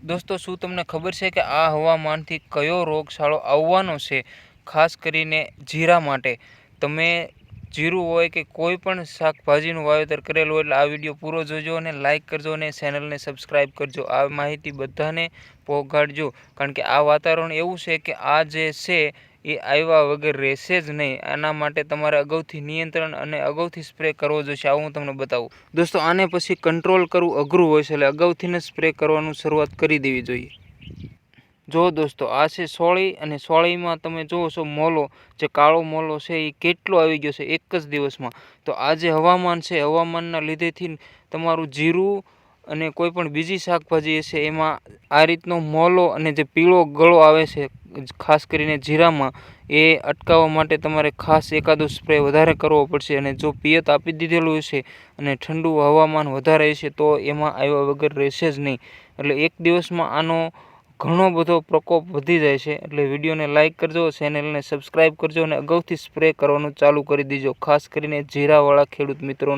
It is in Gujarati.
दोस्तों શું તમને ખબર છે કે આ હવામાનથી કયો રોગચાળો આવવાનો છે? ખાસ કરીને જીરા માટે તમે જીરું હોય કે કોઈ પણ શાકભાજીનું વાવેતર કરેલું હોય એટલે આ વિડીયો પૂરો જોજો અને લાઇક કરજો અને ચેનલને સબસ્ક્રાઈબ કરજો. આ માહિતી બધાને પહોંચાડજો કારણ કે આ વાતાવરણ એવું છે કે આ જે છે એ આવ્યા વગર રહેશે જ નહીં. આના માટે તમારે અગાઉથી નિયંત્રણ અને અગાઉથી સ્પ્રે કરવો જોઈશે. આવું હું તમને બતાવું. દોસ્તો આને પછી કંટ્રોલ કરવું અઘરું હોય છે એટલે અગાઉથી ને સ્પ્રે કરવાનું શરૂઆત કરી દેવી જોઈએ. જો દોસ્તો આ છે સોળી અને સોળીમાં તમે જુઓ છો મોલો, જે કાળો મોલો છે એ કેટલો આવી ગયો છે એક જ દિવસમાં. તો આ જે હવામાન છે, હવામાનના લીધેથી તમારું જીરું અને કોઈ પણ બીજી શાકભાજી છે એમાં આ રીતનો મોલો અને જે પીળો ગળો આવે છે ખાસ કરીને જીરામાં, એ અટકાવવા માટે તમારે ખાસ એકાદો સ્પ્રે વધારે કરવો પડશે. અને જો પિયત આપી દીધેલું હશે અને ઠંડુ હવામાન વધારે હશે તો એમાં આવ્યા વગર રહેશે જ નહીં. એટલે એક દિવસમાં આનો ઘણો બધો પ્રકોપ વધી જાય છે. એટલે વિડીયોને લાઇક કરજો, ચેનલને સબસ્ક્રાઈબ કરજો અને અગાઉથી સ્પ્રે કરવાનું ચાલુ કરી દેજો, ખાસ કરીને જીરાવાળા ખેડૂત મિત્રો.